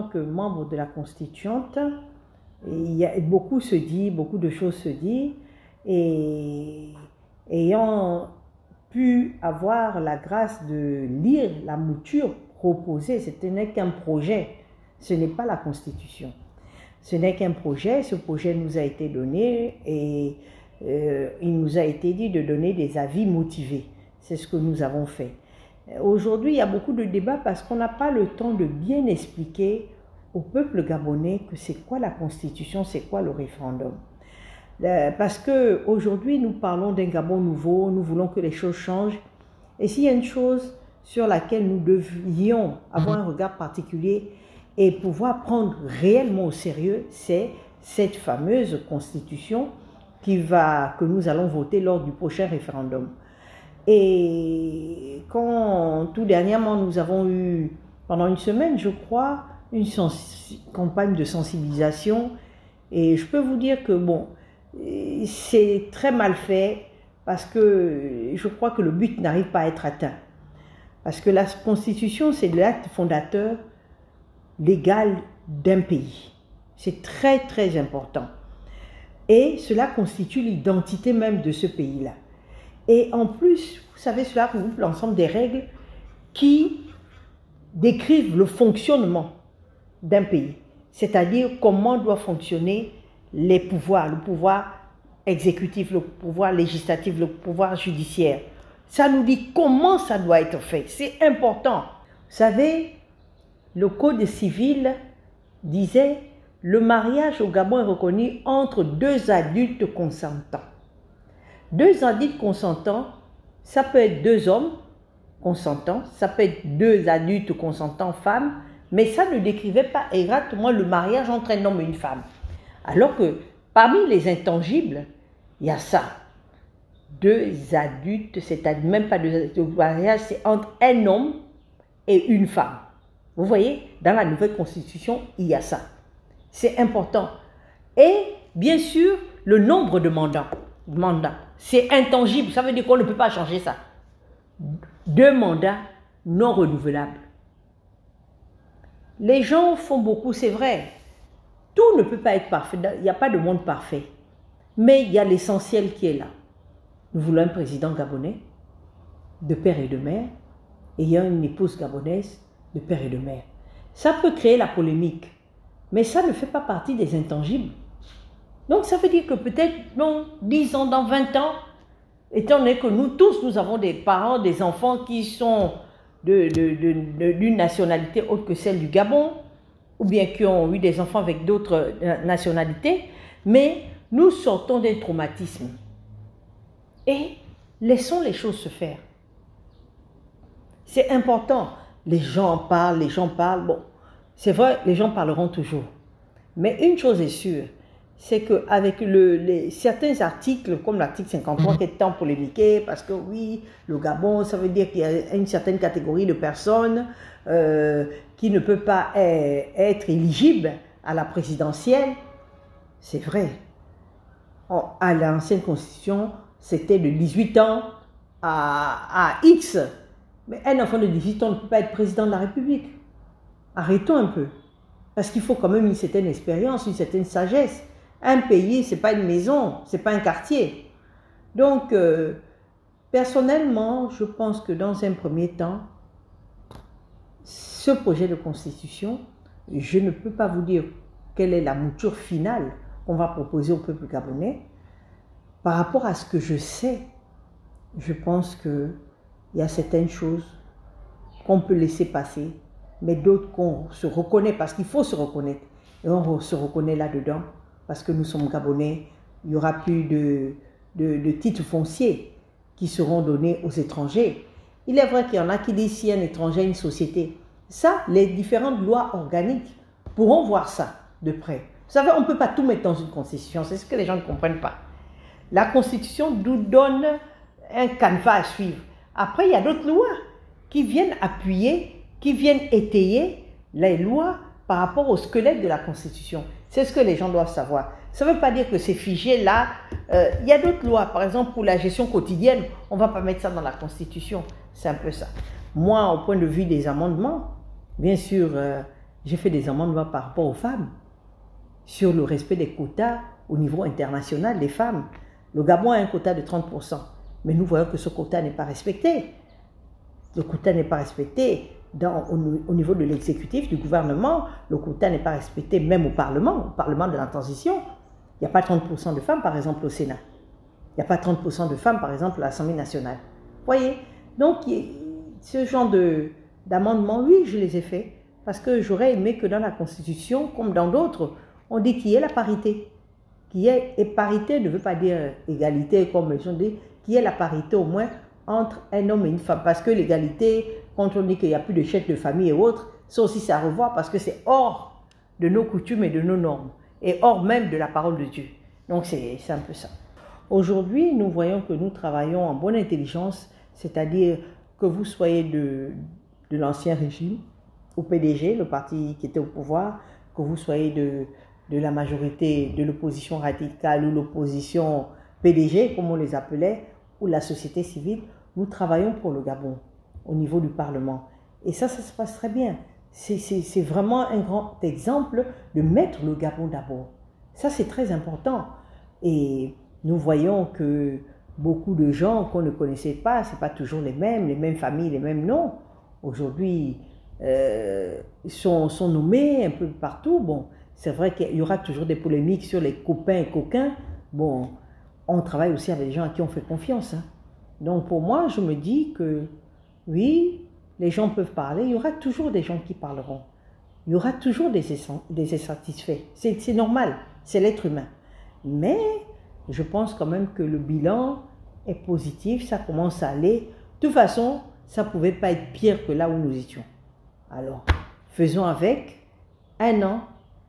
tant que membre de la Constituante, beaucoup se dit, beaucoup de choses se disent, et ayant pu avoir la grâce de lire la mouture proposée, ce n'est qu'un projet, ce n'est pas la Constitution. Ce n'est qu'un projet, ce projet nous a été donné et il nous a été dit de donner des avis motivés. C'est ce que nous avons fait. Aujourd'hui, il y a beaucoup de débats parce qu'on n'a pas le temps de bien expliquer au peuple gabonais que c'est quoi la Constitution, c'est quoi le référendum. Parce qu'aujourd'hui, nous parlons d'un Gabon nouveau, nous voulons que les choses changent. Et s'il y a une chose sur laquelle nous devions avoir un regard particulier et pouvoir prendre réellement au sérieux, c'est cette fameuse Constitution que nous allons voter lors du prochain référendum. Et quand tout dernièrement, nous avons eu, pendant une semaine, je crois, une campagne de sensibilisation. Et je peux vous dire que, bon, c'est très mal fait parce que je crois que le but n'arrive pas à être atteint. Parce que la Constitution, c'est l'acte fondateur légal d'un pays. C'est très, très important. Et cela constitue l'identité même de ce pays-là. Et en plus, vous savez, cela regroupe l'ensemble des règles qui décrivent le fonctionnement d'un pays. C'est-à-dire comment doivent fonctionner les pouvoirs, le pouvoir exécutif, le pouvoir législatif, le pouvoir judiciaire. Ça nous dit comment ça doit être fait. C'est important. Vous savez, le Code civil disait « Le mariage au Gabon est reconnu entre deux adultes consentants ». Deux adultes consentants, ça peut être deux hommes consentants, ça peut être deux adultes consentants femmes, mais ça ne décrivait pas exactement le mariage entre un homme et une femme. Alors que parmi les intangibles, il y a ça. Deux adultes, c'est-à-dire même pas deux adultes, le mariage c'est entre un homme et une femme. Vous voyez, dans la nouvelle constitution, il y a ça. C'est important. Et bien sûr, le nombre de mandats. C'est intangible, ça veut dire qu'on ne peut pas changer ça. 2 mandats non renouvelables. Les gens font beaucoup, c'est vrai. Tout ne peut pas être parfait, il n'y a pas de monde parfait. Mais il y a l'essentiel qui est là. Nous voulons un président gabonais, de père et de mère, ayant une épouse gabonaise, de père et de mère. Ça peut créer la polémique, mais ça ne fait pas partie des intangibles. Donc ça veut dire que peut-être dans 10 ans, dans 20 ans, étant donné que nous tous, nous avons des parents, des enfants qui sont d'une nationalité autre que celle du Gabon, ou bien qui ont eu des enfants avec d'autres nationalités, mais nous sortons d'un traumatisme. Et laissons les choses se faire. C'est important. Les gens parlent, bon, c'est vrai, les gens parleront toujours. Mais une chose est sûre, c'est qu'avec certains articles, comme l'article 53 qui est tant polémiqué, parce que oui, le Gabon, ça veut dire qu'il y a une certaine catégorie de personnes qui ne peut pas être éligible à la présidentielle. C'est vrai. À l'ancienne constitution, c'était de 18 ans à X. Mais un enfant de 18 ans ne peut pas être président de la République. Arrêtons un peu. Parce qu'il faut quand même une certaine expérience, une certaine sagesse. Un pays, ce n'est pas une maison, ce n'est pas un quartier. Donc, personnellement, je pense que dans un premier temps, ce projet de constitution, je ne peux pas vous dire quelle est la mouture finale qu'on va proposer au peuple gabonais. Par rapport à ce que je sais, je pense qu'il y a certaines choses qu'on peut laisser passer, mais d'autres qu'on se reconnaît, parce qu'il faut se reconnaître. Et on se reconnaît là-dedans, parce que nous sommes Gabonais, il n'y aura plus de titres fonciers qui seront donnés aux étrangers. Il est vrai qu'il y en a qui disent si un étranger a une société. Ça, les différentes lois organiques pourront voir ça de près. Vous savez, on ne peut pas tout mettre dans une constitution, c'est ce que les gens ne comprennent pas. La constitution nous donne un canevas à suivre. Après, il y a d'autres lois qui viennent appuyer, qui viennent étayer les lois par rapport au squelette de la constitution. C'est ce que les gens doivent savoir. Ça ne veut pas dire que c'est figé là. Il y a d'autres lois, par exemple pour la gestion quotidienne, on ne va pas mettre ça dans la constitution. C'est un peu ça. Moi, au point de vue des amendements, bien sûr, j'ai fait des amendements par rapport aux femmes, sur le respect des quotas au niveau international des femmes. Le Gabon a un quota de 30%, mais nous voyons que ce quota n'est pas respecté. Le quota n'est pas respecté au niveau de l'exécutif, du gouvernement. Le quota n'est pas respecté même au Parlement de la transition. Il n'y a pas 30% de femmes, par exemple, au Sénat. Il n'y a pas 30% de femmes, par exemple, à l'Assemblée nationale. Vous voyez? Donc, ce genre d'amendements, oui, je les ai faits. Parce que j'aurais aimé que dans la Constitution, comme dans d'autres, on dit qu'il y ait la parité. Et parité ne veut pas dire égalité, comme les gens disent, qu'il y ait la parité au moins entre un homme et une femme. Parce que l'égalité, quand on dit qu'il n'y a plus de chefs de famille et autres, ça aussi c'est à revoir parce que c'est hors de nos coutumes et de nos normes. Et hors même de la parole de Dieu. Donc c'est un peu ça. Aujourd'hui, nous voyons que nous travaillons en bonne intelligence, c'est-à-dire que vous soyez de l'ancien régime, au PDG, le parti qui était au pouvoir, que vous soyez de la majorité de l'opposition radicale ou l'opposition PDG, comme on les appelait, ou la société civile, nous travaillons pour le Gabon au niveau du Parlement. Et ça se passe très bien. C'est vraiment un grand exemple de mettre le Gabon d'abord. Ça, c'est très important. Et nous voyons que beaucoup de gens qu'on ne connaissait pas, ce n'est pas toujours les mêmes familles, les mêmes noms. Aujourd'hui, sont nommés un peu partout. Bon, c'est vrai qu'il y aura toujours des polémiques sur les copains et coquins. Bon, on travaille aussi avec des gens à qui on fait confiance. Hein. Donc pour moi, je me dis que oui, les gens peuvent parler, il y aura toujours des gens qui parleront. Il y aura toujours des insatisfaits. C'est normal, c'est l'être humain. Mais je pense quand même que le bilan est positif, ça commence à aller. De toute façon, ça ne pouvait pas être pire que là où nous étions. Alors, faisons avec. 1 an,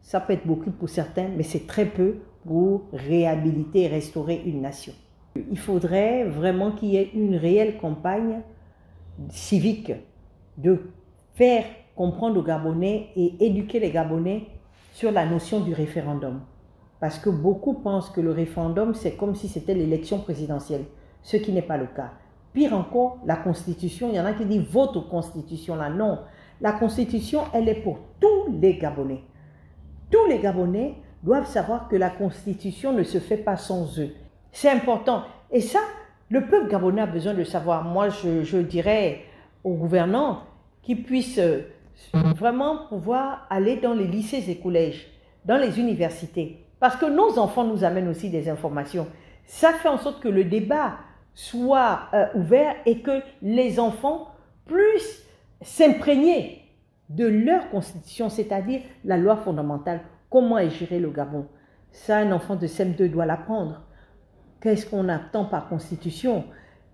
ça peut être beaucoup pour certains, mais c'est très peu pour réhabiliter et restaurer une nation. Il faudrait vraiment qu'il y ait une réelle campagne civique de faire comprendre aux Gabonais et éduquer les Gabonais sur la notion du référendum. Parce que beaucoup pensent que le référendum, c'est comme si c'était l'élection présidentielle, ce qui n'est pas le cas. Pire encore, la Constitution, il y en a qui disent votre Constitution là. Non, la Constitution, elle est pour tous les Gabonais. Tous les Gabonais doivent savoir que la Constitution ne se fait pas sans eux. C'est important. Et ça, le peuple gabonais a besoin de savoir. Moi, je dirais aux gouvernants qu'ils puissent vraiment pouvoir aller dans les lycées et collèges, dans les universités. Parce que nos enfants nous amènent aussi des informations. Ça fait en sorte que le débat soit ouvert et que les enfants puissent s'imprégner de leur constitution, c'est-à-dire la loi fondamentale. Comment est géré le Gabon? Ça, un enfant de CM2 doit l'apprendre. Qu'est-ce qu'on attend par constitution?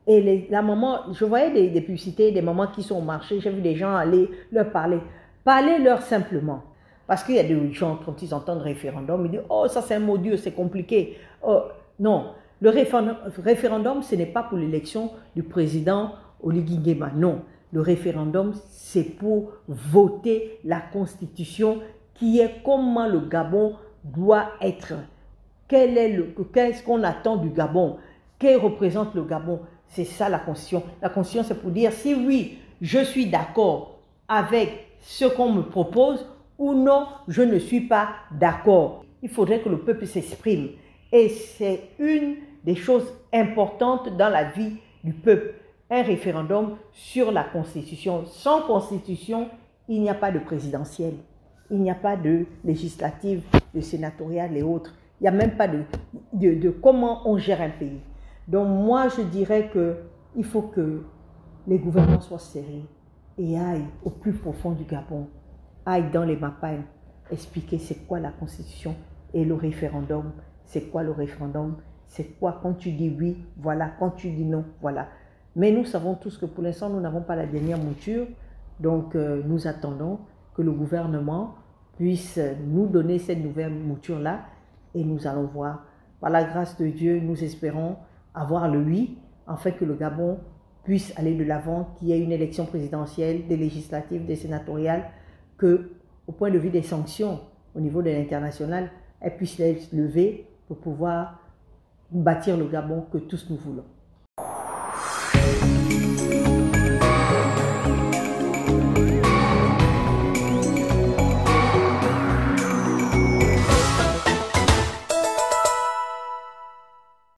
Et la maman, je voyais des publicités, des mamans qui sont au marché, j'ai vu des gens aller leur parler. Parlez-leur simplement. Parce qu'il y a des gens, quand ils entendent référendum, ils disent « Oh, ça c'est un mot dur, c'est compliqué. Oh, » Non, le référendum, ce n'est pas pour l'élection du président Oligui Nguema. Non, le référendum, c'est pour voter la constitution qui est comment le Gabon doit être. Qu'est-ce qu'on attend du Gabon? Qu'est représente le Gabon? C'est ça la Constitution. La Constitution, c'est pour dire si oui, je suis d'accord avec ce qu'on me propose ou non, je ne suis pas d'accord. Il faudrait que le peuple s'exprime. Et c'est une des choses importantes dans la vie du peuple. Un référendum sur la Constitution. Sans Constitution, il n'y a pas de présidentielle. Il n'y a pas de législative, de sénatoriale et autres. Il n'y a même pas de comment on gère un pays. Donc moi, je dirais qu'il faut que les gouvernements soient sérieux et aillent au plus profond du Gabon, aillent dans les mapagnes, expliquer c'est quoi la Constitution et le référendum. C'est quoi le référendum? C'est quoi quand tu dis oui, voilà, quand tu dis non, voilà. Mais nous savons tous que pour l'instant, nous n'avons pas la dernière mouture. Donc nous attendons que le gouvernement puisse nous donner cette nouvelle mouture-là et nous allons voir. Par la grâce de Dieu, nous espérons avoir le oui, afin que le Gabon puisse aller de l'avant, qu'il y ait une élection présidentielle, des législatives, des sénatoriales, que, au point de vue des sanctions au niveau de l'international, elles puissent être levées pour pouvoir bâtir le Gabon que tous nous voulons.